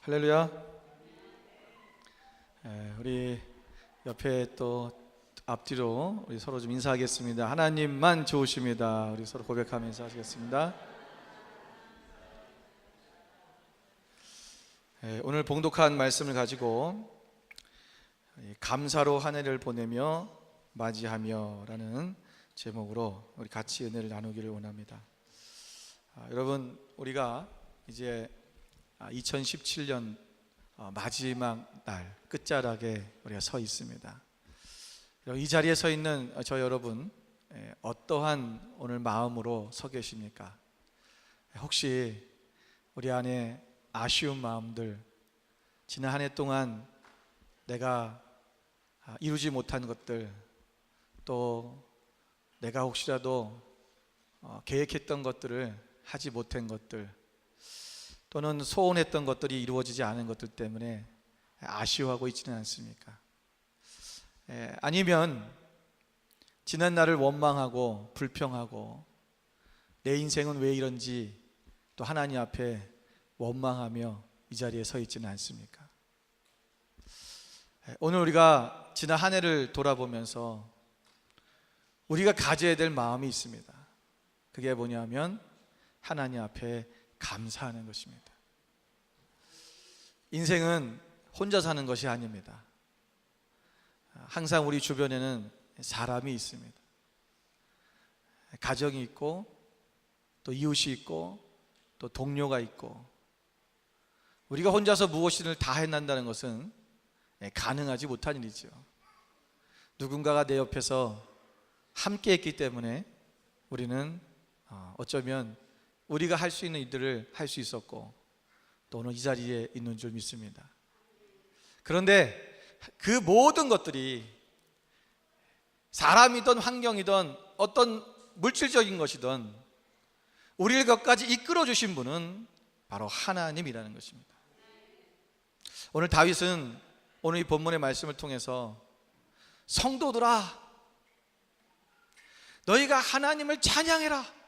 할렐루야. 우리 옆에 또 앞뒤로 우리 서로 좀 인사하겠습니다. 하나님만 좋으십니다. 우리 서로 고백하면서 하시겠습니다. 오늘 봉독한 말씀을 가지고 감사로 한 해를 보내며 맞이하며 라는 제목으로 우리 같이 은혜를 나누기를 원합니다. 여러분, 우리가 이제 2017년 마지막 날 끝자락에 우리가 서 있습니다. 이 자리에 서 있는 저 여러분, 어떠한 오늘 마음으로 서 계십니까? 혹시 우리 안에 아쉬운 마음들, 지난 한 해 동안 내가 이루지 못한 것들, 또 내가 혹시라도 계획했던 것들을 하지 못한 것들, 또는 소원했던 것들이 이루어지지 않은 것들 때문에 아쉬워하고 있지는 않습니까? 아니면 지난 날을 원망하고 불평하고 내 인생은 왜 이런지 또 하나님 앞에 원망하며 이 자리에 서 있지는 않습니까? 오늘 우리가 지난 한 해를 돌아보면서 우리가 가져야 될 마음이 있습니다. 그게 뭐냐면 하나님 앞에 감사하는 것입니다. 인생은 혼자 사는 것이 아닙니다. 항상 우리 주변에는 사람이 있습니다. 가정이 있고 또 이웃이 있고 또 동료가 있고, 우리가 혼자서 무엇이든 다 해낸다는 것은 가능하지 못한 일이죠. 누군가가 내 옆에서 함께 했기 때문에 우리는 어쩌면 우리가 할 수 있는 일들을 할 수 있었고 또 오늘 이 자리에 있는 줄 믿습니다. 그런데 그 모든 것들이 사람이든 환경이든 어떤 물질적인 것이든 우리를 것까지 이끌어 주신 분은 바로 하나님이라는 것입니다. 오늘 다윗은 오늘 이 본문의 말씀을 통해서 성도들아, 너희가 하나님을 찬양해라,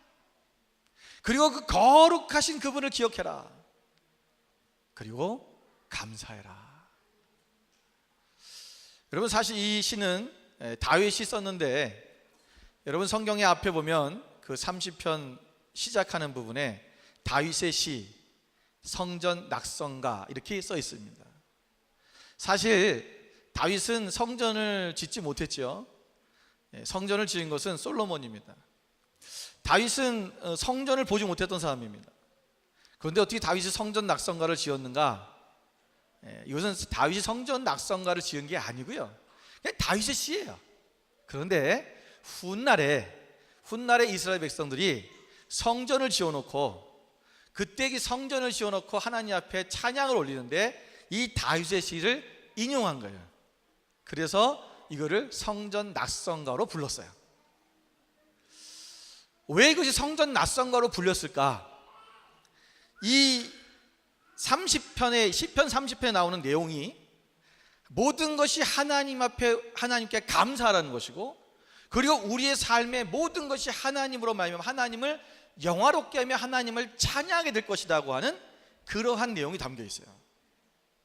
그리고 그 거룩하신 그분을 기억해라, 그리고 감사해라. 여러분, 사실 이 시는 다윗이 썼는데, 여러분 성경의 앞에 보면 그 30편 시작하는 부분에 다윗의 시, 성전 낙성가 이렇게 써 있습니다. 사실 다윗은 성전을 짓지 못했죠. 성전을 지은 것은 솔로몬입니다. 다윗은 성전을 보지 못했던 사람입니다. 그런데 어떻게 다윗이 성전 낙성가를 지었는가? 이것은 다윗이 성전 낙성가를 지은 게 아니고요, 그냥 다윗의 시예요. 그런데 훗날에 이스라엘 백성들이 성전을 지어놓고, 그때 이 성전을 지어놓고 하나님 앞에 찬양을 올리는데 이 다윗의 시를 인용한 거예요. 그래서 이거를 성전 낙성가로 불렀어요. 왜 이것이 성전 낙성가로 불렸을까? 이 30편의 시편 30편에 나오는 내용이 모든 것이 하나님 앞에 하나님께 감사하라는 것이고, 그리고 우리의 삶의 모든 것이 하나님으로 말미암아 하나님을 영화롭게 하며 하나님을 찬양하게 될 것이라고 하는 그러한 내용이 담겨 있어요.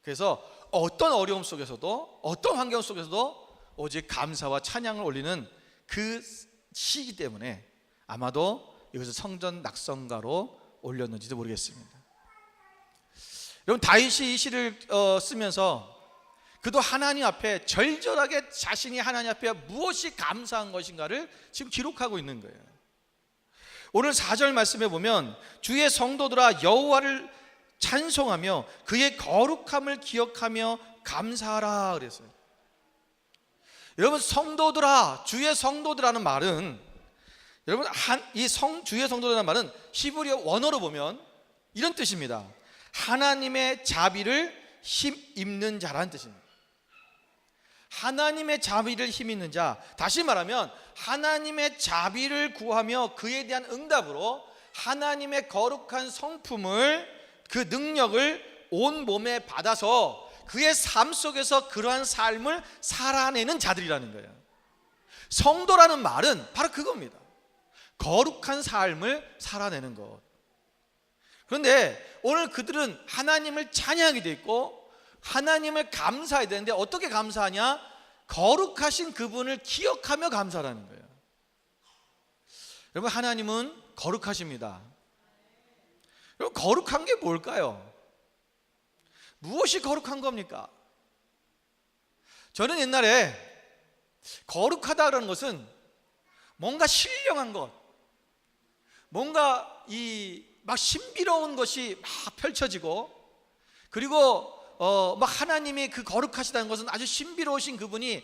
그래서 어떤 어려움 속에서도 어떤 환경 속에서도 오직 감사와 찬양을 올리는 그 시이기 때문에 아마도 이것을 성전 낙성가로 올렸는지도 모르겠습니다. 여러분, 다윗이 이 시를 쓰면서 그도 하나님 앞에 절절하게 자신이 하나님 앞에 무엇이 감사한 것인가를 지금 기록하고 있는 거예요. 오늘 4절 말씀에 보면 주의 성도들아 여호와를 찬송하며 그의 거룩함을 기억하며 감사하라 그랬어요. 여러분, 성도들아, 주의 성도들라는 말은, 여러분, 주의 성도들라는 말은 히브리어 원어로 보면 이런 뜻입니다. 하나님의 자비를 힘입는 자라는 뜻입니다. 하나님의 자비를 힘입는 자, 다시 말하면 하나님의 자비를 구하며 그에 대한 응답으로 하나님의 거룩한 성품을, 그 능력을 온 몸에 받아서 그의 삶 속에서 그러한 삶을 살아내는 자들이라는 거예요. 성도라는 말은 바로 그겁니다. 거룩한 삶을 살아내는 것. 그런데 오늘 그들은 하나님을 찬양하게 돼 있고 하나님을 감사해야 되는데 어떻게 감사하냐? 거룩하신 그분을 기억하며 감사라는 거예요. 여러분, 하나님은 거룩하십니다. 여러분, 거룩한 게 뭘까요? 무엇이 거룩한 겁니까? 저는 옛날에 거룩하다는 것은 뭔가 신령한 것, 뭔가 막 신비로운 것이 막 펼쳐지고, 그리고 막 하나님이 그 거룩하시다는 것은 아주 신비로우신 그분이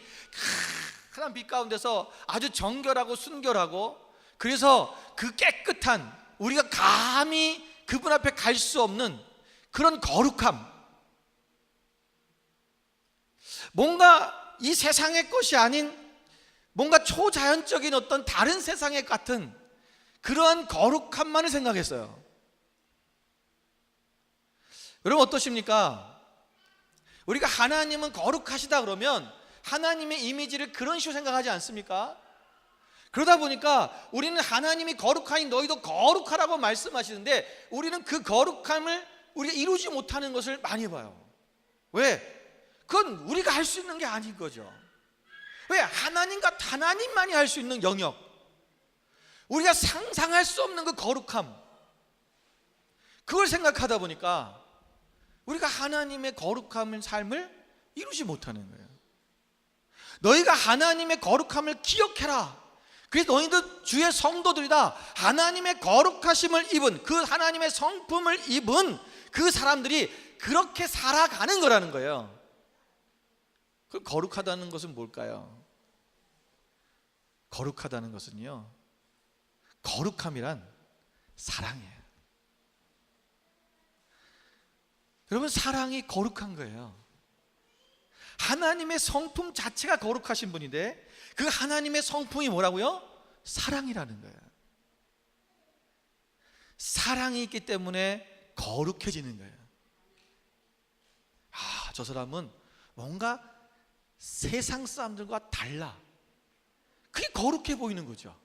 큰 빛 가운데서 아주 정결하고 순결하고, 그래서 그 깨끗한, 우리가 감히 그분 앞에 갈 수 없는 그런 거룩함, 뭔가 이 세상의 것이 아닌 뭔가 초자연적인 어떤 다른 세상의 같은 그러한 거룩함만을 생각했어요. 여러분, 어떠십니까? 우리가 하나님은 거룩하시다 그러면 하나님의 이미지를 그런 식으로 생각하지 않습니까? 그러다 보니까 우리는 하나님이 거룩하니 너희도 거룩하라고 말씀하시는데 우리는 그 거룩함을 우리가 이루지 못하는 것을 많이 봐요. 왜? 그건 우리가 할 수 있는 게 아닌 거죠. 왜? 하나님과 하나님만이 할 수 있는 영역, 우리가 상상할 수 없는 그 거룩함, 그걸 생각하다 보니까 우리가 하나님의 거룩함의 삶을 이루지 못하는 거예요. 너희가 하나님의 거룩함을 기억해라. 그래서 너희도 주의 성도들이다. 하나님의 거룩하심을 입은, 그 하나님의 성품을 입은 그 사람들이 그렇게 살아가는 거라는 거예요. 그 거룩하다는 것은 뭘까요? 거룩하다는 것은요, 거룩함이란 사랑이에요. 여러분, 사랑이 거룩한 거예요. 하나님의 성품 자체가 거룩하신 분인데 그 하나님의 성품이 뭐라고요? 사랑이라는 거예요. 사랑이 있기 때문에 거룩해지는 거예요. 저 사람은 뭔가 세상 사람들과 달라. 그게 거룩해 보이는 거죠.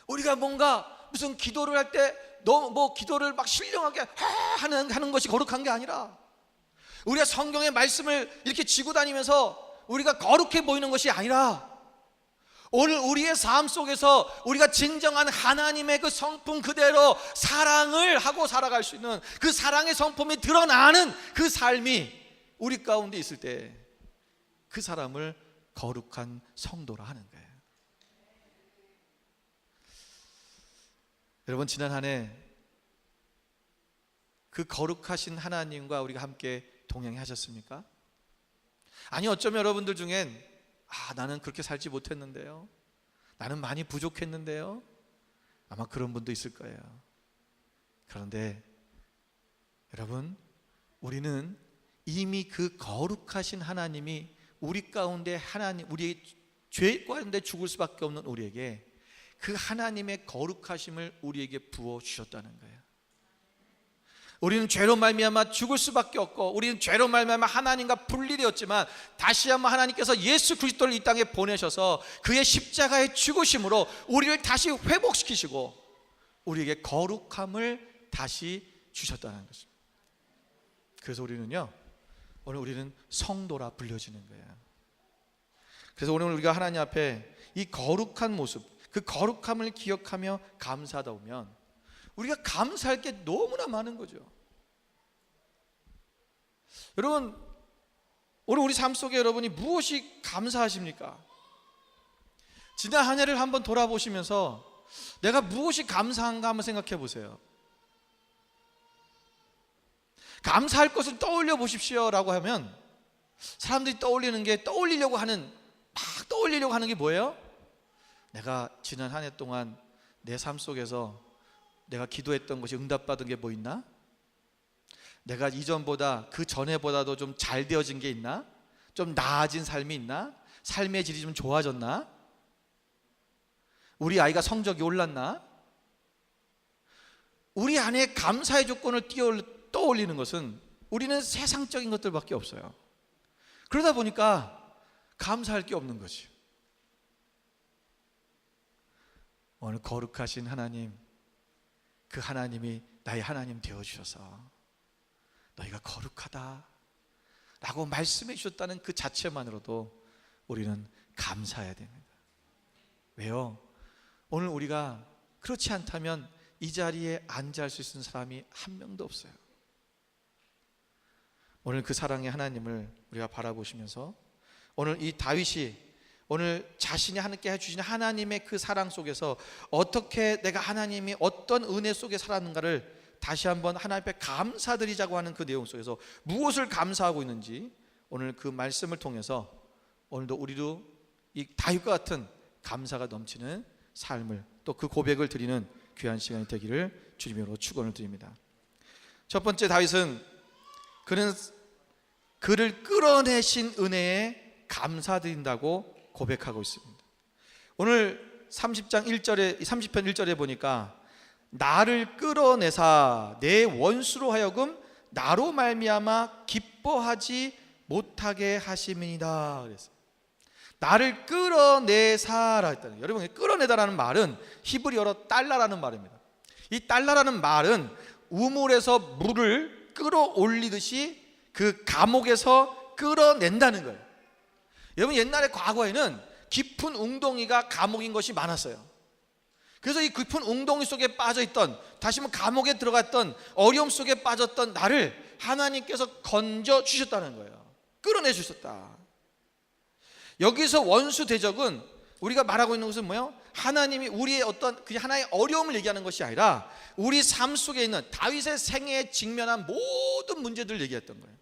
우리가 뭔가 무슨 기도를 할 때 뭐 기도를 막 신령하게 하는 것이 거룩한 게 아니라, 우리가 성경의 말씀을 이렇게 쥐고 다니면서 우리가 거룩해 보이는 것이 아니라, 오늘 우리의 삶 속에서 우리가 진정한 하나님의 그 성품 그대로 사랑을 하고 살아갈 수 있는 그 사랑의 성품이 드러나는 그 삶이 우리 가운데 있을 때 그 사람을 거룩한 성도라 하는 거예요. 여러분, 지난 한 해 그 거룩하신 하나님과 우리가 함께 동행하셨습니까? 아니, 어쩌면 여러분들 중엔 나는 그렇게 살지 못했는데요, 나는 많이 부족했는데요, 아마 그런 분도 있을 거예요. 그런데 여러분, 우리는 이미 그 거룩하신 하나님이 우리 가운데 우리의 죄 가운데 죽을 수밖에 없는 우리에게 그 하나님의 거룩하심을 우리에게 부어 주셨다는 거예요. 우리는 죄로 말미암아 죽을 수밖에 없고, 우리는 죄로 말미암아 하나님과 분리되었지만 다시 한번 하나님께서 예수 그리스도를 이 땅에 보내셔서 그의 십자가의 죽으심으로 우리를 다시 회복시키시고 우리에게 거룩함을 다시 주셨다는 것입니다. 그래서 오늘 우리는 성도라 불려지는 거예요. 그래서 오늘 우리가 하나님 앞에 이 거룩한 모습, 그 거룩함을 기억하며 감사하다 보면 우리가 감사할 게 너무나 많은 거죠. 여러분, 오늘 우리 삶 속에 여러분이 무엇이 감사하십니까? 지난 한 해를 한번 돌아보시면서 내가 무엇이 감사한가 한번 생각해 보세요. 감사할 것을 떠올려 보십시오라고 하면 사람들이 떠올리려고 하는 게 뭐예요? 내가 지난 한 해 동안 내 삶 속에서 내가 기도했던 것이 응답받은 게 뭐 있나? 내가 이전보다 그 전에보다도 좀 잘 되어진 게 있나? 좀 나아진 삶이 있나? 삶의 질이 좀 좋아졌나? 우리 아이가 성적이 올랐나? 우리 안에 감사의 조건을 떠올리는 것은 우리는 세상적인 것들밖에 없어요. 그러다 보니까 감사할 게 없는 거지. 오늘 거룩하신 하나님, 그 하나님이 나의 하나님 되어주셔서 너희가 거룩하다 라고 말씀해 주셨다는 그 자체만으로도 우리는 감사해야 됩니다. 왜요? 오늘 우리가 그렇지 않다면 이 자리에 앉을 수 있는 사람이 한 명도 없어요. 오늘 그 사랑의 하나님을 우리가 바라보시면서 오늘 이 다윗이 오늘 자신이 하나님께 해주신 하나님의 그 사랑 속에서 어떻게 내가 하나님이 어떤 은혜 속에 살았는가를 다시 한번 하나님 앞에 감사드리자고 하는 그 내용 속에서 무엇을 감사하고 있는지 오늘 그 말씀을 통해서 오늘도 우리도 이 다윗과 같은 감사가 넘치는 삶을 또 그 고백을 드리는 귀한 시간이 되기를 주님으로 축원을 드립니다. 첫 번째, 다윗은 그는 그를 끌어내신 은혜에 감사드린다고 고백하고 있습니다. 오늘 30장 1절에 30편 1절에 보니까 나를 끌어내사 내 원수로 하여금 나로 말미암아 기뻐하지 못하게 하심이니이다 그랬어요. 나를 끌어내사라 했다는, 여러분 끌어내다라는 말은 히브리어로 달라라는 말입니다. 이 달라라는 말은 우물에서 물을 끌어올리듯이 그 감옥에서 끌어낸다는 거예요. 여러분 옛날에 과거에는 깊은 웅덩이가 감옥인 것이 많았어요. 그래서 이 깊은 웅덩이 속에 빠져있던, 다시 한번 감옥에 들어갔던, 어려움 속에 빠졌던 나를 하나님께서 건져 주셨다는 거예요. 끌어내 주셨다. 여기서 원수 대적은 우리가 말하고 있는 것은 뭐예요? 하나님이 우리의 어떤 그 하나의 어려움을 얘기하는 것이 아니라 우리 삶 속에 있는 다윗의 생애에 직면한 모든 문제들을 얘기했던 거예요.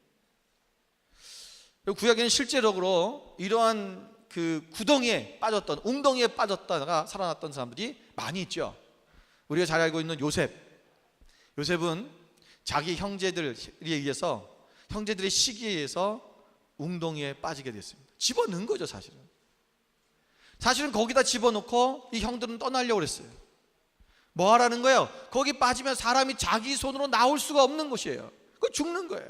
구약에는 실제적으로 이러한 그 구덩이에 빠졌던, 웅덩이에 빠졌다가 살아났던 사람들이 많이 있죠. 우리가 잘 알고 있는 요셉은 자기 형제들에 의해서, 형제들의 시기에 의해서 웅덩이에 빠지게 됐습니다. 집어넣은 거죠. 사실은 거기다 집어넣고 이 형들은 떠나려고 그랬어요. 뭐 하라는 거예요? 거기 빠지면 사람이 자기 손으로 나올 수가 없는 곳이에요. 그거 죽는 거예요.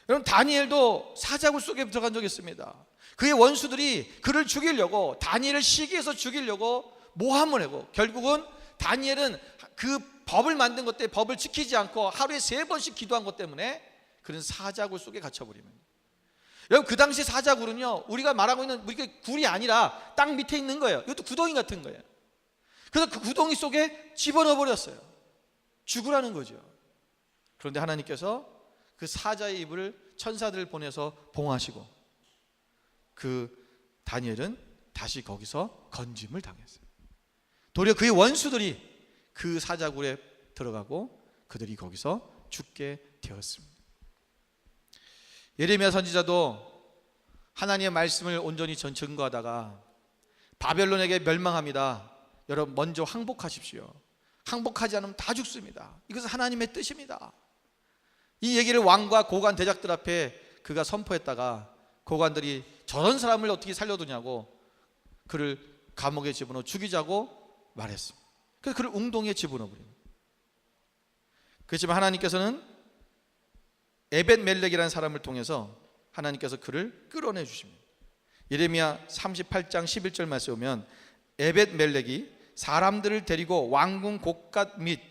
여러분 다니엘도 사자굴 속에 들어간 적이 있습니다. 그의 원수들이 그를 죽이려고, 다니엘을 시기해서 죽이려고 모함을 하고, 결국은 다니엘은 그 법을 만든 것 때문에 법을 지키지 않고 하루에 3번씩 기도한 것 때문에 그는 사자굴 속에 갇혀버립니다. 여러분 그 당시 사자굴은요, 우리가 말하고 있는 우리가 굴이 아니라 땅 밑에 있는 거예요. 이것도 구덩이 같은 거예요. 그래서 그 구덩이 속에 집어넣어 버렸어요. 죽으라는 거죠. 그런데 하나님께서 그 사자의 입을 천사들을 보내서 봉하시고 그 다니엘은 다시 거기서 건짐을 당했어요. 도리어 그의 원수들이 그 사자굴에 들어가고 그들이 거기서 죽게 되었습니다. 예레미야 선지자도 하나님의 말씀을 온전히 증거하다가 바벨론에게 멸망합니다. 여러분 먼저 항복하십시오. 항복하지 않으면 다 죽습니다. 이것은 하나님의 뜻입니다. 이 얘기를 왕과 고관 대작들 앞에 그가 선포했다가 고관들이 저런 사람을 어떻게 살려두냐고 그를 감옥에 집어넣어 죽이자고 말했습니다. 그래서 그를 웅덩이에 집어넣어버립니다. 그렇지만 하나님께서는 에벳멜렉이라는 사람을 통해서 하나님께서 그를 끌어내 주십니다. 예레미야 38장 11절 말씀에 보면 에벳멜렉이 사람들을 데리고 왕궁 곳갓 및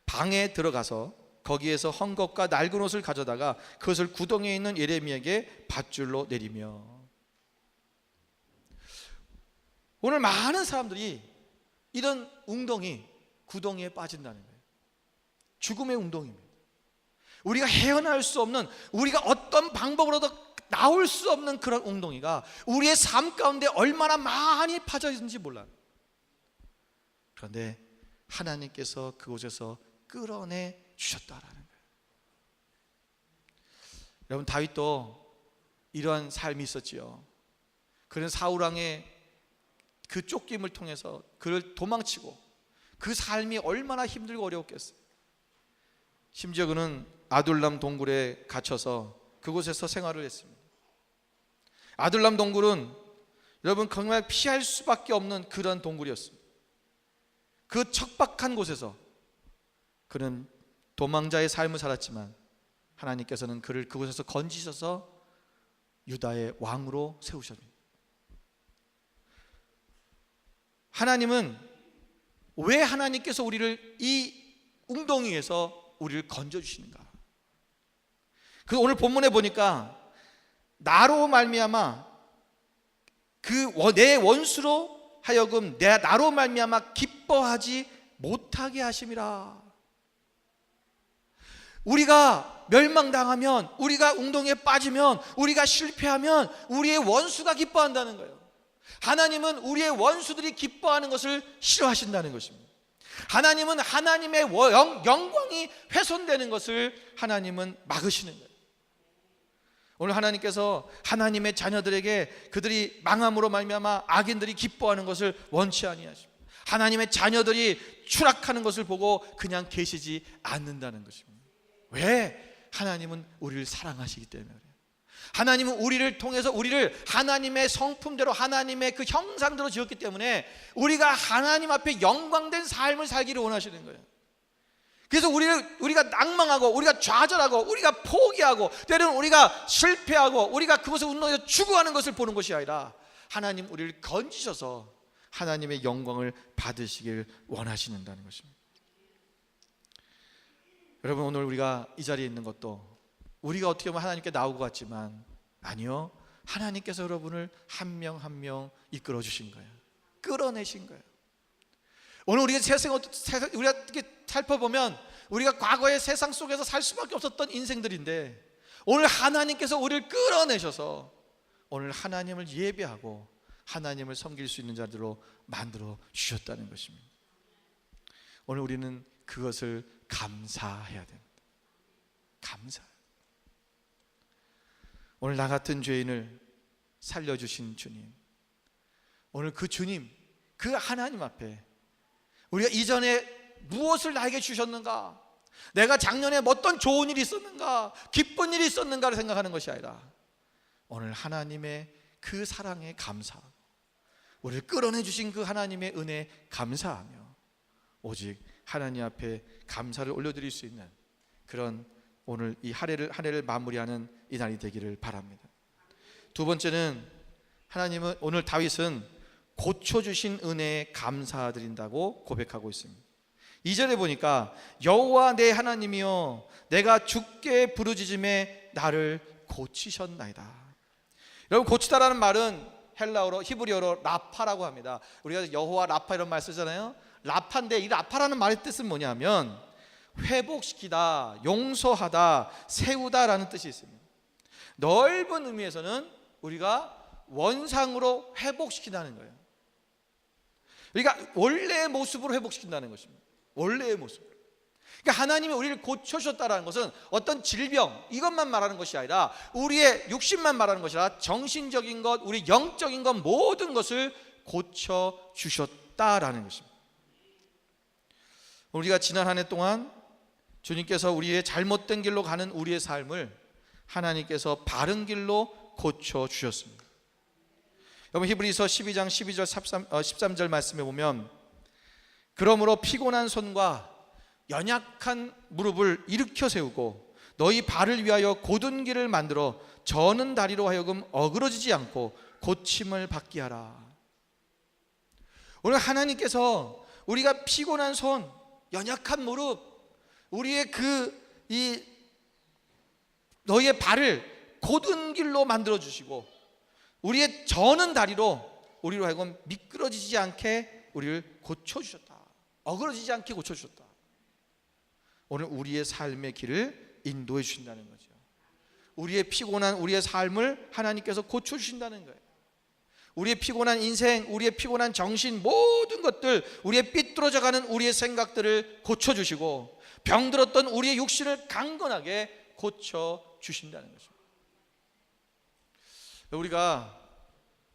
방에 들어가서 거기에서 헝겊과 낡은 옷을 가져다가 그것을 구덩이에 있는 예레미야에게 밧줄로 내리며. 오늘 많은 사람들이 이런 웅덩이, 구덩이에 빠진다는 거예요. 죽음의 웅덩이입니다. 우리가 헤어나올 수 없는, 우리가 어떤 방법으로도 나올 수 없는 그런 웅덩이가 우리의 삶 가운데 얼마나 많이 파져 있는지 몰라요. 그런데 하나님께서 그곳에서 끌어내 주셨다라는 거예요. 여러분 다윗도 이러한 삶이 있었지요. 그는 사울왕의 그 쫓김을 통해서 그를 도망치고 그 삶이 얼마나 힘들고 어려웠겠어요. 심지어 그는 아둘람 동굴에 갇혀서 그곳에서 생활을 했습니다. 아둘람 동굴은 여러분 정말 피할 수밖에 없는 그런 동굴이었습니다. 그 척박한 곳에서 그는 도망자의 삶을 살았지만 하나님께서는 그를 그곳에서 건지셔서 유다의 왕으로 세우셨습니다. 하나님은 왜 하나님께서 우리를 이 웅덩이에서 우리를 건져주시는가? 그 오늘 본문에 보니까 나로 말미암아 내 원수로 하여금 나로 말미암아 기뻐하지 못하게 하심이라. 우리가 멸망당하면, 우리가 웅덩이에 빠지면, 우리가 실패하면 우리의 원수가 기뻐한다는 거예요. 하나님은 우리의 원수들이 기뻐하는 것을 싫어하신다는 것입니다. 하나님은 하나님의 영광이 훼손되는 것을 하나님은 막으시는 거예요. 오늘 하나님께서 하나님의 자녀들에게 그들이 망함으로 말미암아 악인들이 기뻐하는 것을 원치 아니하십니다. 하나님의 자녀들이 추락하는 것을 보고 그냥 계시지 않는다는 것입니다. 왜? 하나님은 우리를 사랑하시기 때문에 그래요. 하나님은 우리를 통해서 우리를 하나님의 성품대로 하나님의 그 형상대로 지었기 때문에 우리가 하나님 앞에 영광된 삶을 살기를 원하시는 거예요. 그래서 우리가 낭망하고 우리가 좌절하고 우리가 포기하고 때로는 우리가 실패하고 우리가 그것을 운동해서 추구하는 것을 보는 것이 아니라 하나님 우리를 건지셔서 하나님의 영광을 받으시길 원하시는다는 것입니다. 여러분, 오늘 우리가 이 자리에 있는 것도 우리가 어떻게 보면 하나님께 나오고 같지만 아니요, 하나님께서 여러분을 한 명 한 명 이끌어 주신 거예요. 끌어내신 거예요. 오늘 우리가 우리가 이렇게 살펴보면 우리가 과거의 세상 속에서 살 수밖에 없었던 인생들인데 오늘 하나님께서 우리를 끌어내셔서 오늘 하나님을 예배하고 하나님을 섬길 수 있는 자들로 만들어 주셨다는 것입니다. 오늘 우리는 그것을 감사해야 됩니다. 감사. 오늘 나 같은 죄인을 살려주신 주님, 오늘 그 주님, 그 하나님 앞에 우리가 이전에 무엇을 나에게 주셨는가, 내가 작년에 어떤 좋은 일이 있었는가, 기쁜 일이 있었는가를 생각하는 것이 아니라 오늘 하나님의 그 사랑에 감사, 우리를 끌어내 주신 그 하나님의 은혜에 감사하며 오직 하나님 앞에 감사를 올려드릴 수 있는 그런 오늘 이 한 해를 마무리하는 이 날이 되기를 바랍니다. 두 번째는 하나님은 오늘 다윗은 고쳐주신 은혜에 감사드린다고 고백하고 있습니다. 2절에 보니까 여호와 내 하나님이여 내가 주께 부르짖음에 나를 고치셨나이다. 여러분, 고치다라는 말은 헬라어로 히브리어로 라파라고 합니다. 우리가 여호와 라파 이런 말 쓰잖아요. 라파인데 이 라파라는 말의 뜻은 뭐냐면 회복시키다, 용서하다, 세우다라는 뜻이 있습니다. 넓은 의미에서는 우리가 원상으로 회복시킨다는 거예요. 그러니까 원래의 모습으로 회복시킨다는 것입니다. 원래의 모습. 그러니까 하나님이 우리를 고쳐주셨다는 것은 어떤 질병 이것만 말하는 것이 아니라 우리의 육신만 말하는 것이 아니라 정신적인 것, 우리 영적인 것 모든 것을 고쳐주셨다라는 것입니다. 우리가 지난 한 해 동안 주님께서 우리의 잘못된 길로 가는 우리의 삶을 하나님께서 바른 길로 고쳐주셨습니다. 여러분, 히브리서 12장 12절 13절 말씀에 보면 그러므로 피곤한 손과 연약한 무릎을 일으켜 세우고 너희 발을 위하여 곧은 길을 만들어 저는 다리로 하여금 어그러지지 않고 고침을 받게 하라. 오늘 하나님께서 우리가 피곤한 손, 연약한 무릎, 우리의 너희의 발을 곧은 길로 만들어 주시고 우리의 저는 다리로 우리로 하여금 미끄러지지 않게 우리를 고쳐주셨다. 어그러지지 않게 고쳐주셨다. 오늘 우리의 삶의 길을 인도해 주신다는 거죠. 우리의 피곤한 우리의 삶을 하나님께서 고쳐주신다는 거예요. 우리의 피곤한 인생, 우리의 피곤한 정신, 모든 것들, 우리의 삐뚤어져가는 우리의 생각들을 고쳐주시고 병들었던 우리의 육신을 강건하게 고쳐주신다는 것입니다. 우리가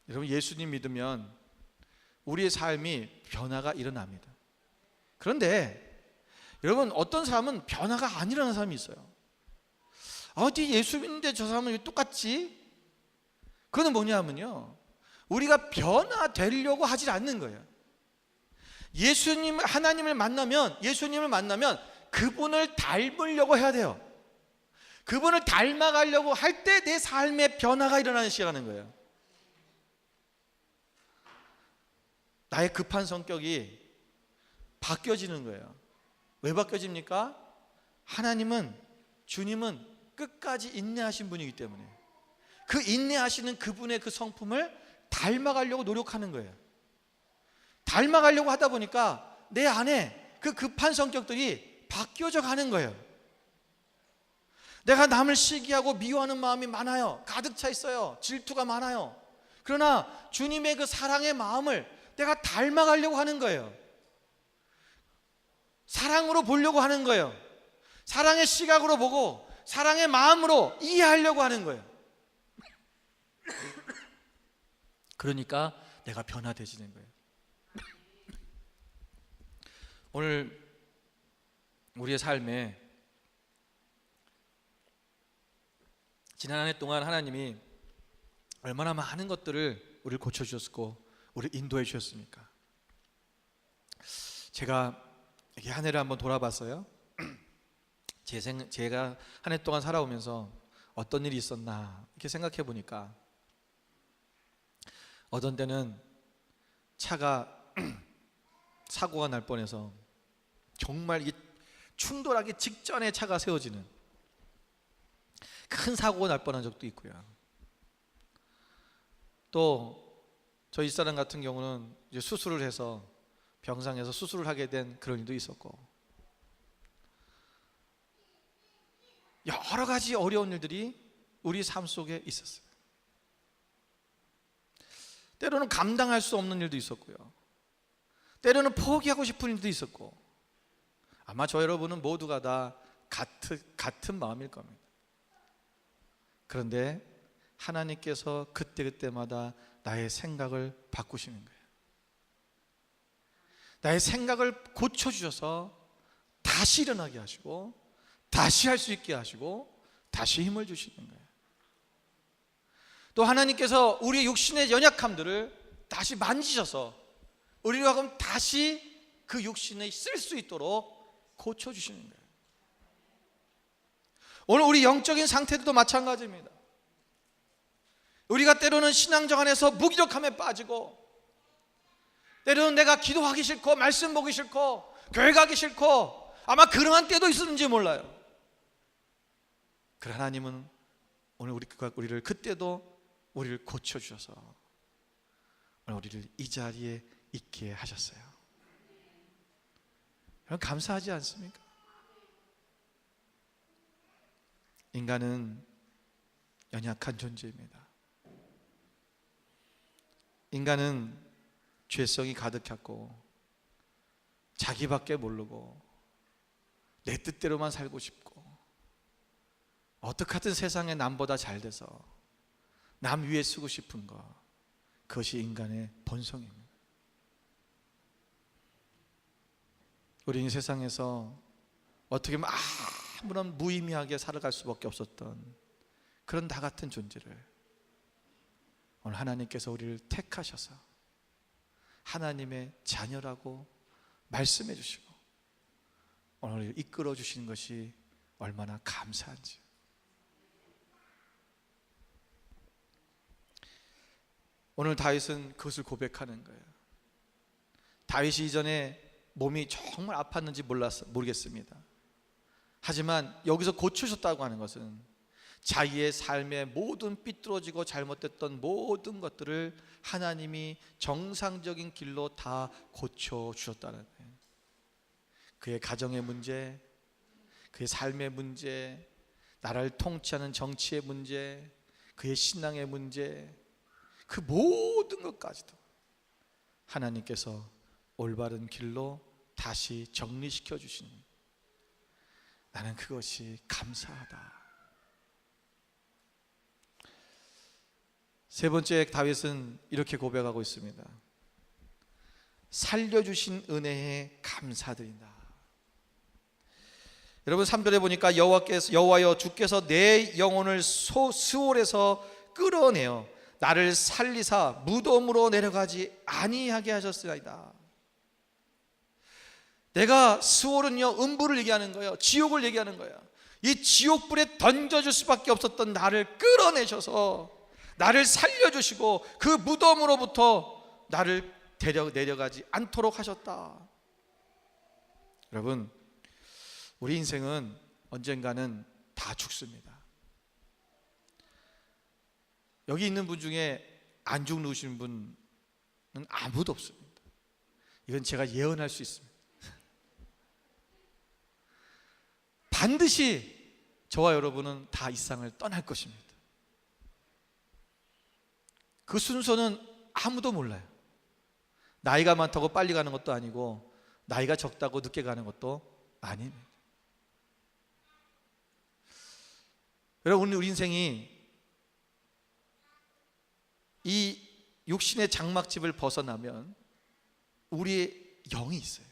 여러분 예수님 믿으면 우리의 삶이 변화가 일어납니다. 그런데 여러분, 어떤 사람은 변화가 안 일어나는 사람이 있어요. 어디 예수 믿는데 저 사람은 왜 똑같지? 그건 뭐냐면요, 우리가 변화되려고 하질 않는 거예요. 하나님을 만나면, 예수님을 만나면 그분을 닮으려고 해야 돼요. 그분을 닮아가려고 할 때 내 삶에 변화가 일어나는 시간인 거예요. 나의 급한 성격이 바뀌어지는 거예요. 왜 바뀌어집니까? 주님은 끝까지 인내하신 분이기 때문에 그 인내하시는 그분의 그 성품을 닮아가려고 노력하는 거예요. 닮아가려고 하다 보니까 내 안에 그 급한 성격들이 바뀌어져 가는 거예요. 내가 남을 시기하고 미워하는 마음이 많아요. 가득 차 있어요. 질투가 많아요. 그러나 주님의 그 사랑의 마음을 내가 닮아가려고 하는 거예요. 사랑으로 보려고 하는 거예요. 사랑의 시각으로 보고 사랑의 마음으로 이해하려고 하는 거예요. 그러니까 내가 변화되지는 거예요. 오늘 우리의 삶에 지난 한 해 동안 하나님이 얼마나 많은 것들을 우리를 고쳐주셨고 우리를 인도해 주셨습니까? 제가 이렇게 한 해를 한번 돌아봤어요. 제가 한 해 동안 살아오면서 어떤 일이 있었나 이렇게 생각해 보니까 어떤 때는 차가 사고가 날 뻔해서 정말 이게 충돌하기 직전에 차가 세워지는 큰 사고가 날 뻔한 적도 있고요. 또 저희 집사람 같은 경우는 이제 수술을 해서 병상에서 수술을 하게 된 그런 일도 있었고 여러 가지 어려운 일들이 우리 삶 속에 있었어요. 때로는 감당할 수 없는 일도 있었고요. 때로는 포기하고 싶은 일도 있었고 아마 저 여러분은 모두가 다 같은 마음일 겁니다. 그런데 하나님께서 그때그때마다 나의 생각을 바꾸시는 거예요. 나의 생각을 고쳐주셔서 다시 일어나게 하시고 다시 할 수 있게 하시고 다시 힘을 주시는 거예요. 또 하나님께서 우리의 육신의 연약함들을 다시 만지셔서 우리가 그럼 다시 그 육신을 쓸 수 있도록 고쳐주시는 거예요. 오늘 우리 영적인 상태도 마찬가지입니다. 우리가 때로는 신앙적 안에서 무기력함에 빠지고 때로는 내가 기도하기 싫고 말씀 보기 싫고 교회 가기 싫고 아마 그러한 때도 있었는지 몰라요. 그러나 하나님은 오늘 우리를 그때도 우리를 고쳐주셔서 오늘 우리를 이 자리에 있게 하셨어요. 여러분 감사하지 않습니까? 인간은 연약한 존재입니다. 인간은 죄성이 가득했고 자기밖에 모르고 내 뜻대로만 살고 싶고 어떻게 하든 세상에 남보다 잘 돼서 남 위에 쓰고 싶은 것, 그것이 인간의 본성입니다. 우리는 세상에서 어떻게 보면 아무런 무의미하게 살아갈 수밖에 없었던 그런 나 같은 존재를 오늘 하나님께서 우리를 택하셔서 하나님의 자녀라고 말씀해 주시고 오늘 이끌어 주시는 것이 얼마나 감사한지. 오늘 다윗은 그것을 고백하는 거예요. 다윗이 이전에 몸이 정말 아팠는지 모르겠습니다. 하지만 여기서 고쳐줬다고 하는 것은 자기의 삶의 모든 삐뚤어지고 잘못됐던 모든 것들을 하나님이 정상적인 길로 다 고쳐주셨다는 거예요. 그의 가정의 문제, 그의 삶의 문제, 나라를 통치하는 정치의 문제, 그의 신앙의 문제, 그 모든 것까지도 하나님께서 올바른 길로 다시 정리시켜 주시는, 나는 그것이 감사하다. 세 번째 다윗은 이렇게 고백하고 있습니다. 살려주신 은혜에 감사드린다. 여러분 3절에 보니까 여호와여 주께서 내 영혼을 스올에서 끌어내어 나를 살리사 무덤으로 내려가지 아니하게 하셨으나이다. 내가 스올은요 음부를 얘기하는 거예요. 지옥을 얘기하는 거예요. 이 지옥불에 던져줄 수밖에 없었던 나를 끌어내셔서 나를 살려주시고 그 무덤으로부터 나를 내려가지 않도록 하셨다. 여러분, 우리 인생은 언젠가는 다 죽습니다. 여기 있는 분 중에 안 죽으신 분은 아무도 없습니다. 이건 제가 예언할 수 있습니다. 반드시 저와 여러분은 다 이 세상을 떠날 것입니다. 그 순서는 아무도 몰라요. 나이가 많다고 빨리 가는 것도 아니고 나이가 적다고 늦게 가는 것도 아닙니다. 여러분, 우리 인생이 이 육신의 장막집을 벗어나면 우리의 영이 있어요.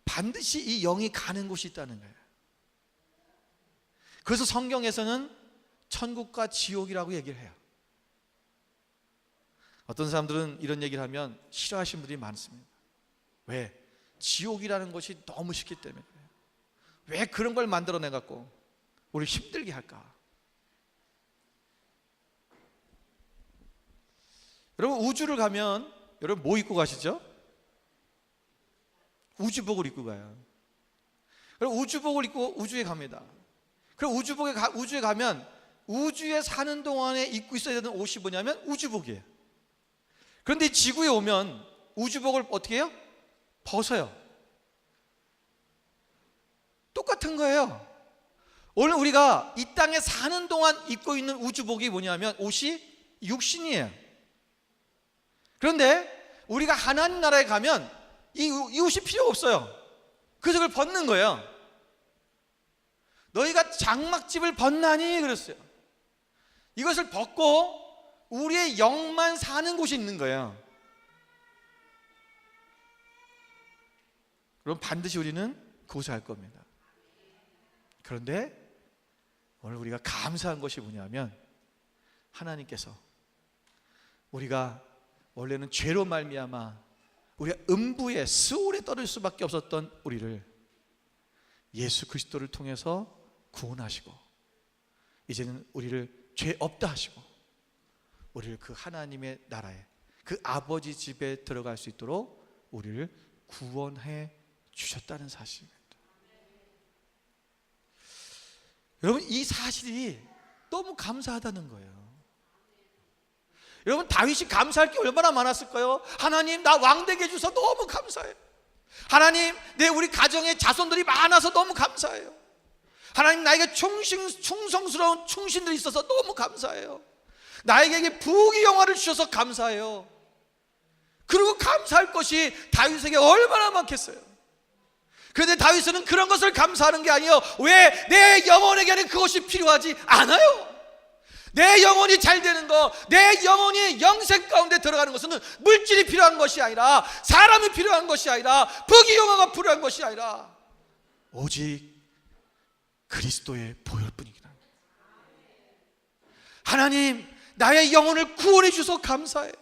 반드시 이 영이 가는 곳이 있다는 거예요. 그래서 성경에서는 천국과 지옥이라고 얘기를 해요. 어떤 사람들은 이런 얘기를 하면 싫어하시는 분들이 많습니다. 왜? 지옥이라는 것이 너무 쉽기 때문에 그래요. 왜 그런 걸 만들어내 갖고 우리 힘들게 할까? 여러분, 우주를 가면 여러분 뭐 입고 가시죠? 우주복을 입고 가요. 그럼 우주복을 입고 우주에 갑니다. 그럼 우주에 가면 우주에 사는 동안에 입고 있어야 되는 옷이 뭐냐면 우주복이에요. 그런데 지구에 오면 우주복을 어떻게 해요? 벗어요. 똑같은 거예요. 오늘 우리가 이 땅에 사는 동안 입고 있는 우주복이 뭐냐면 옷이 육신이에요. 그런데 우리가 하나님 나라에 가면 이 옷이 필요 없어요. 그래서 그걸 벗는 거예요. 너희가 장막집을 벗나니 그랬어요. 이것을 벗고 우리의 영만 사는 곳이 있는 거예요. 그럼 반드시 우리는 그곳에 갈 겁니다. 그런데 오늘 우리가 감사한 것이 뭐냐면 하나님께서 우리가 원래는 죄로 말미암아 우리가 음부의 스올에 떨어질 수밖에 없었던 우리를 예수 그리스도를 통해서 구원하시고 이제는 우리를 죄 없다 하시고 우리를 그 하나님의 나라에 그 아버지 집에 들어갈 수 있도록 우리를 구원해 주셨다는 사실입니다. 여러분, 이 사실이 너무 감사하다는 거예요. 여러분, 다윗이 감사할 게 얼마나 많았을까요? 하나님, 나 왕되게 해주셔서 너무 감사해요. 하나님, 우리 가정에 자손들이 많아서 너무 감사해요. 하나님, 나에게 충성스러운 충신들이 있어서 너무 감사해요. 나에게 부귀 영화를 주셔서 감사해요. 그리고 감사할 것이 다윗에게 얼마나 많겠어요. 그런데 다윗은 그런 것을 감사하는 게 아니에요. 왜? 내 영혼에게는 그것이 필요하지 않아요. 내 영혼이 잘 되는 거, 내 영혼이 영생 가운데 들어가는 것은 물질이 필요한 것이 아니라, 사람이 필요한 것이 아니라, 부귀 영화가 필요한 것이 아니라 오직 그리스도의 보혈뿐이긴 합니다. 하나님, 나의 영혼을 구원해 주셔서 감사해요.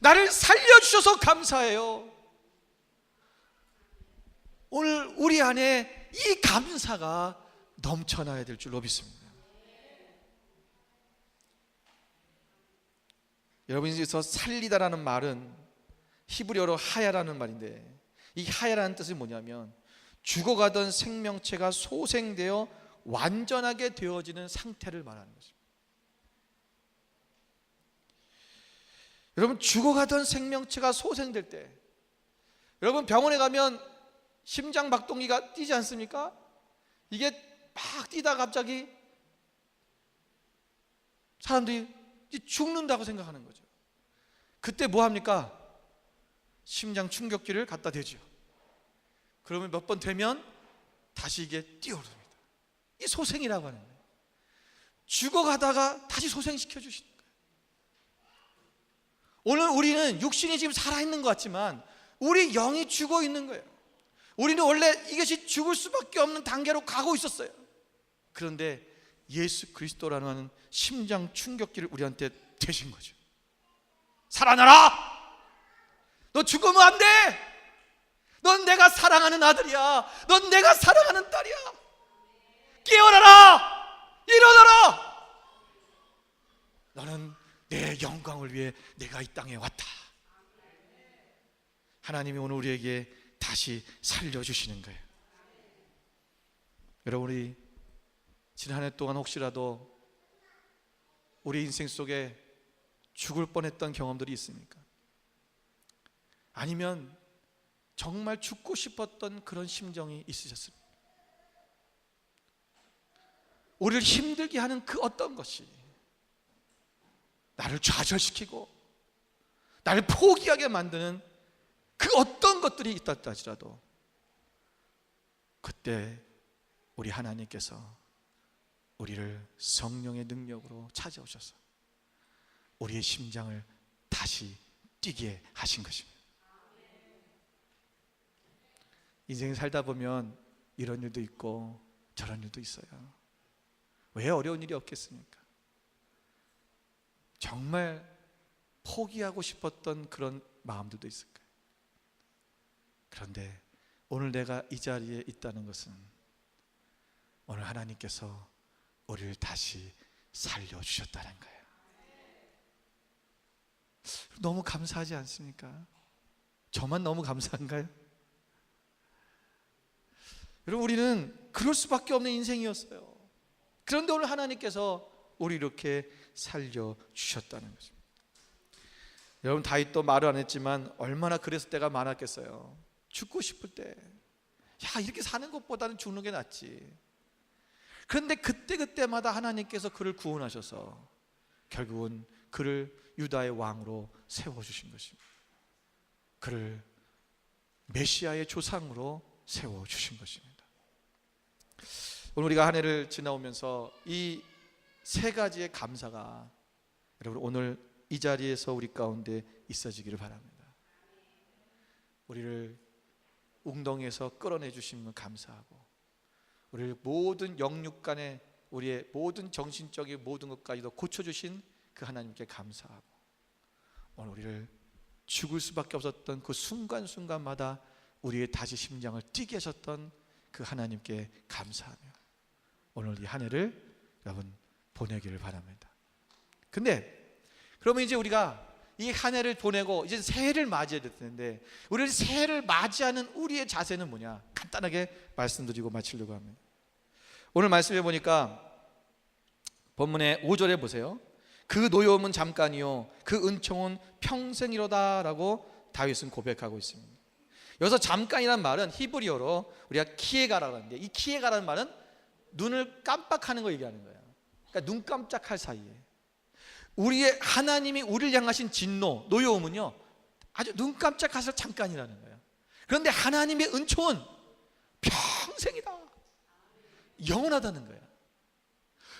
나를 살려주셔서 감사해요. 오늘 우리 안에 이 감사가 넘쳐나야 될 줄로 믿습니다. 여러분이 여기서 살리다라는 말은 히브리어로 하야라는 말인데, 이 하야라는 뜻이 뭐냐면 죽어가던 생명체가 소생되어 완전하게 되어지는 상태를 말하는 것입니다. 여러분, 죽어가던 생명체가 소생될 때, 여러분 병원에 가면 심장 박동기가 뛰지 않습니까? 이게 막 뛰다가 갑자기 사람들이 죽는다고 생각하는 거죠. 그때 뭐 합니까? 심장 충격기를 갖다 대죠. 그러면 몇 번 되면 다시 이게 뛰어오릅니다. 이 소생이라고 하는 거예요. 죽어가다가 다시 소생시켜 주시는 거예요. 오늘 우리는 육신이 지금 살아있는 것 같지만 우리 영이 죽어 있는 거예요. 우리는 원래 이것이 죽을 수밖에 없는 단계로 가고 있었어요. 그런데 예수 그리스도라는 심장 충격기를 우리한테 대신 거죠. 살아나라! 너 죽으면 안 돼! 넌 내가 사랑하는 아들이야. 넌 내가 사랑하는 딸이야. 깨어나라! 일어나라! 너는 내 영광을 위해 내가 이 땅에 왔다. 하나님이 오늘 우리에게 다시 살려주시는 거예요. 여러분, 우리 지난 한 해 동안 혹시라도 우리 인생 속에 죽을 뻔했던 경험들이 있습니까? 아니면 정말 죽고 싶었던 그런 심정이 있으셨습니까? 우리를 힘들게 하는 그 어떤 것이 나를 좌절시키고 나를 포기하게 만드는 그 어떤 것들이 있다 할지라도 그때 우리 하나님께서 우리를 성령의 능력으로 찾아오셔서 우리의 심장을 다시 뛰게 하신 것입니다. 인생 살다 보면 이런 일도 있고 저런 일도 있어요. 왜 어려운 일이 없겠습니까? 정말 포기하고 싶었던 그런 마음들도 있을 거예요. 그런데 오늘 내가 이 자리에 있다는 것은 오늘 하나님께서 우리를 다시 살려주셨다는 거예요. 너무 감사하지 않습니까? 저만 너무 감사한가요? 여러분, 우리는 그럴 수밖에 없는 인생이었어요. 그런데 오늘 하나님께서 우리 이렇게 살려주셨다는 것입니다. 여러분, 다윗도 말을 안 했지만 얼마나 그랬을 때가 많았겠어요. 죽고 싶을 때, 야, 이렇게 사는 것보다는 죽는 게 낫지. 그런데 그때마다 하나님께서 그를 구원하셔서 결국은 그를 유다의 왕으로 세워주신 것입니다. 그를 메시아의 조상으로 세워주신 것입니다. 오늘 우리가 한 해를 지나오면서 이 세 가지의 감사가 여러분 오늘 이 자리에서 우리 가운데 있어지기를 바랍니다. 우리를 웅덩이에서 끌어내 주신 분 감사하고, 우리를 모든 영육간에 우리의 모든 정신적인 모든 것까지도 고쳐주신 그 하나님께 감사하고, 오늘 우리를 죽을 수밖에 없었던 그 순간순간마다 우리의 다시 심장을 뛰게 하셨던 그 하나님께 감사하며 오늘 이 한 해를 여러분 보내기를 바랍니다. 근데 그러면 이제 우리가 이 한 해를 보내고 이제 새해를 맞이해야 될 텐데, 우리를 새해를 맞이하는 우리의 자세는 뭐냐? 간단하게 말씀드리고 마치려고 합니다. 오늘 말씀해 보니까 본문의 5절에 보세요. 그 노여움은 잠깐이요 그 은총은 평생이로다 라고 다윗은 고백하고 있습니다. 여기서 잠깐이란 말은 히브리어로 우리가 키에가라고 하는데, 이 키에가라는 말은 눈을 깜빡하는 거 얘기하는 거예요. 그러니까 눈 깜짝할 사이에 우리의 하나님이 우리를 향하신 진노, 노여움은요 아주 눈 깜짝해서 잠깐이라는 거예요. 그런데 하나님의 은총은 평생이다, 영원하다는 거예요.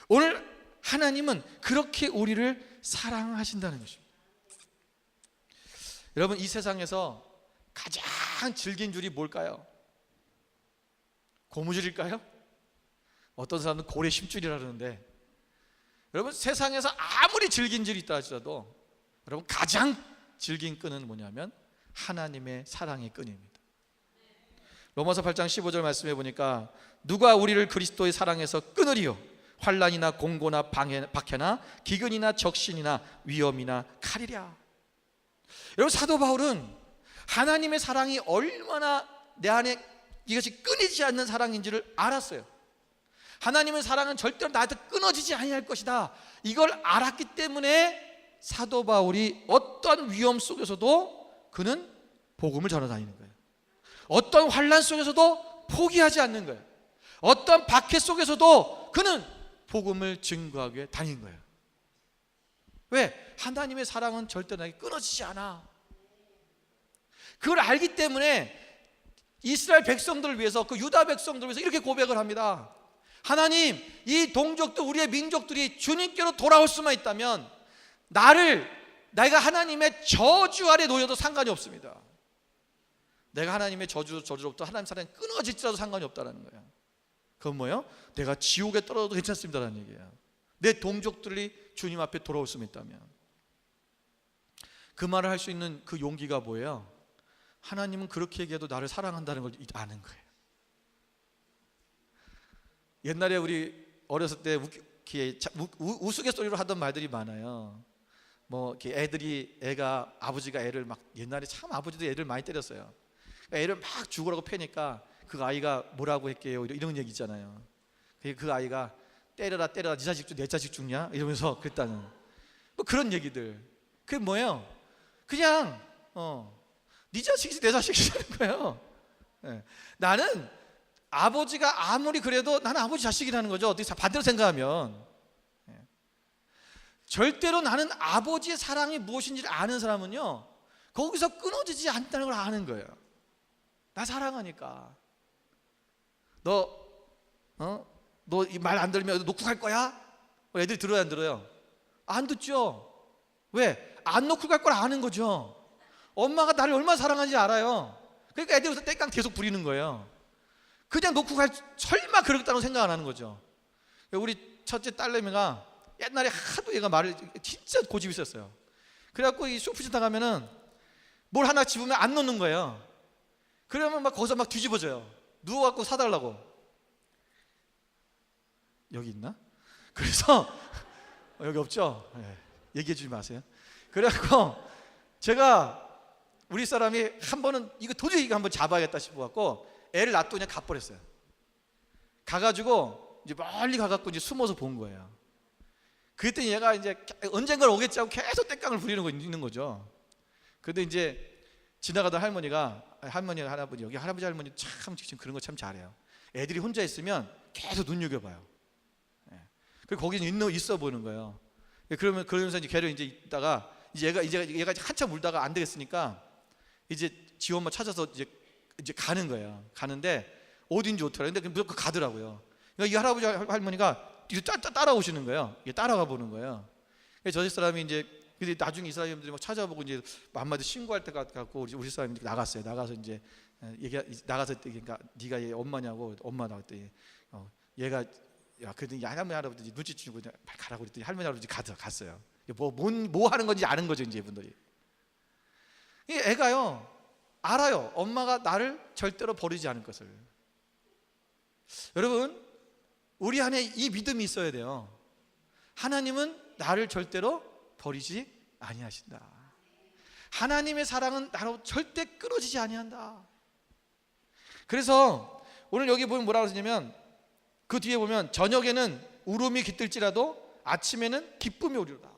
오늘 하나님은 그렇게 우리를 사랑하신다는 것입니다. 여러분, 이 세상에서 가장 질긴 줄이 뭘까요? 고무줄일까요? 어떤 사람은 고래 심줄이라 그러는데, 여러분 세상에서 아무리 질긴 줄이 있다 하더라도 여러분 가장 질긴 끈은 뭐냐면 하나님의 사랑의 끈입니다. 로마서 8장 15절 말씀해 보니까 누가 우리를 그리스도의 사랑에서 끊으리요? 환난이나 공고나 박해나 기근이나 적신이나 위험이나 칼이랴. 여러분, 사도 바울은 하나님의 사랑이 얼마나 내 안에 이것이 끊이지 않는 사랑인지를 알았어요. 하나님의 사랑은 절대로 나한테 끊어지지 아니할 것이다, 이걸 알았기 때문에 사도 바울이 어떤 위험 속에서도 그는 복음을 전해 다니는 거예요. 어떤 환난 속에서도 포기하지 않는 거예요. 어떤 박해 속에서도 그는 복음을 증거하게 다니는 거예요. 왜? 하나님의 사랑은 절대 나에게 끊어지지 않아. 그걸 알기 때문에 이스라엘 백성들을 위해서, 그 유다 백성들을 위해서 이렇게 고백을 합니다. 하나님, 이 동족들, 우리의 민족들이 주님께로 돌아올 수만 있다면 내가 하나님의 저주 아래 놓여도 상관이 없습니다. 내가 하나님의 저주로부터 하나님 사랑이 끊어질지라도 상관이 없다는 거예요. 그건 뭐예요? 내가 지옥에 떨어져도 괜찮습니다라는 얘기예요. 내 동족들이 주님 앞에 돌아올 수만 있다면. 그 말을 할 수 있는 그 용기가 뭐예요? 하나님은 그렇게 얘기해도 나를 사랑한다는 걸 아는 거예요. 옛날에 우리 어렸을 때 우스갯소리로 하던 말들이 많아요. 뭐 애가 아버지가 애를 막, 옛날에 참 아버지도 애를 많이 때렸어요. 애를 막 죽으라고 패니까 그 아이가 뭐라고 했게요? 이런 얘기 있잖아요. 그 아이가 때려라 네 자식 내 자식 죽냐? 이러면서 그랬다는 뭐 그런 얘기들. 그게 뭐예요? 그냥 네 자식이지 내 자식이라는 거예요. 나는 아버지가 아무리 그래도 나는 아버지 자식이라는 거죠. 어떻게 반대로 생각하면. 절대로 나는 아버지의 사랑이 무엇인지를 아는 사람은요, 거기서 끊어지지 않다는 걸 아는 거예요. 나 사랑하니까. 너 이 말 안 들으면 놓고 갈 거야? 애들이 들어요, 안 들어요? 안 듣죠. 왜? 안 놓고 갈 걸 아는 거죠. 엄마가 나를 얼마나 사랑하는지 알아요. 그러니까 애들이 땡깡 계속 부리는 거예요. 그냥 놓고 설마 그러겠다고 생각 안 하는 거죠. 우리 첫째 딸내미가 옛날에 하도 얘가 말을 진짜 고집이 있었어요. 그래갖고 이 쇼핑센터 가면은 뭘 하나 집으면 안 놓는 거예요. 그러면 막 거기서 막 뒤집어져요. 누워갖고 사달라고. 여기 있나? 그래서 여기 없죠? 네, 얘기해 주지 마세요. 그래갖고 제가 우리 사람이 한 번은 이거 도저히 이거 한번 잡아야겠다 싶어갖고 애를 놔두고 그냥 가버렸어요. 가가지고 이제 멀리 가갖고 이제 숨어서 본 거예요. 그랬더니 얘가 이제 언젠가 오겠지 하고 계속 땡깡을 부리는 거 있는 거죠. 근데 이제 지나가던 할아버지 여기 할아버지 할머니 참 지금 그런 거 참 잘해요. 애들이 혼자 있으면 계속 눈여겨봐요. 그리고 거기 있어 보는 거예요. 그러면서 이제 걔를 이제 있다가 이제 얘가 한참 울다가 안 되겠으니까 이제 지 엄마 찾아서 이제 가는 거예요. 가는데 어딘지 좋더라고요. 근데 무조건 가더라고요. 그러니까 이 할아버지 할머니가 따라오시는 거예요. 이게 따라가 보는 거예요. 그래서 저 사람이 이제 근데 나중에 이 사람들이 막 찾아보고 이제 한마디 신고할 때 갖고 우리 사람이 나갔어요. 나가서 이제 나가서 그러니까 네가 얘 엄마냐고 엄마 나왔더니 얘가 야 그랬더니 할머니 할아버지 눈치 주고 그냥 가라고 그랬더니 할머니 할아버지 갔어요. 뭐 하는 건지 아는 거죠 이제 이분들이. 이 애가요 알아요. 엄마가 나를 절대로 버리지 않을 것을. 여러분 우리 안에 이 믿음이 있어야 돼요. 하나님은 나를 절대로 버리지 아니하신다. 하나님의 사랑은 나로 절대 끊어지지 아니한다. 그래서 오늘 여기 보면 뭐라고 하냐면 그 뒤에 보면 저녁에는 울음이 깃들지라도 아침에는 기쁨이 오리로다.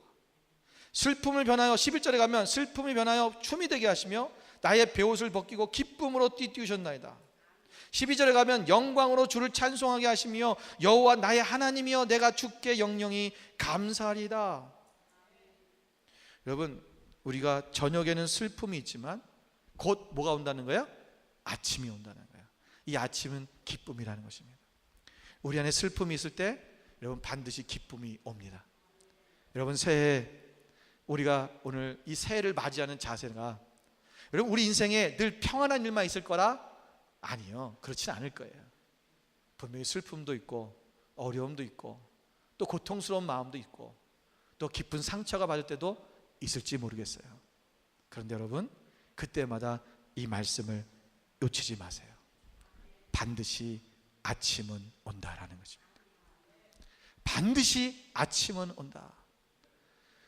슬픔을 변하여 11절에 가면 슬픔이 변하여 춤이 되게 하시며 나의 베옷을 벗기고 기쁨으로 띠띠우셨나이다. 12절에 가면 영광으로 주를 찬송하게 하시며 여호와 나의 하나님이여 내가 주께 영영이 감사하리다. 여러분 우리가 저녁에는 슬픔이 있지만 곧 뭐가 온다는 거예요? 아침이 온다는 거예요. 이 아침은 기쁨이라는 것입니다. 우리 안에 슬픔이 있을 때 여러분 반드시 기쁨이 옵니다. 여러분 새해 우리가 오늘 이 새해를 맞이하는 자세가 여러분 우리 인생에 늘 평안한 일만 있을 거라? 아니요, 그렇진 않을 거예요. 분명히 슬픔도 있고 어려움도 있고 또 고통스러운 마음도 있고 또 깊은 상처가 받을 때도 있을지 모르겠어요. 그런데 여러분 그때마다 이 말씀을 놓치지 마세요. 반드시 아침은 온다라는 것입니다. 반드시 아침은 온다.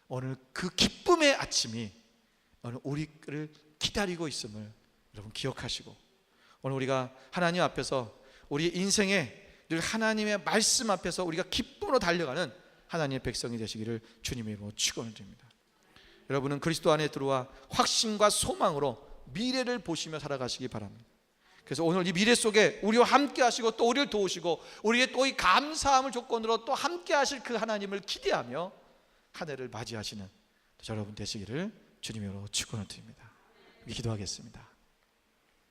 오늘 그 기쁨의 아침이 오늘 우리를 기다리고 있음을 여러분 기억하시고 오늘 우리가 하나님 앞에서 우리 인생에 늘 하나님의 말씀 앞에서 우리가 기쁨으로 달려가는 하나님의 백성이 되시기를 주님의 이름으로 축원을 드립니다. 여러분은 그리스도 안에 들어와 확신과 소망으로 미래를 보시며 살아가시기 바랍니다. 그래서 오늘 이 미래 속에 우리와 함께 하시고 또 우리를 도우시고 우리의 또 이 감사함을 조건으로 또 함께 하실 그 하나님을 기대하며 한 해를 맞이하시는 여러분 되시기를 주님으로 축원을 드립니다. 기도하겠습니다.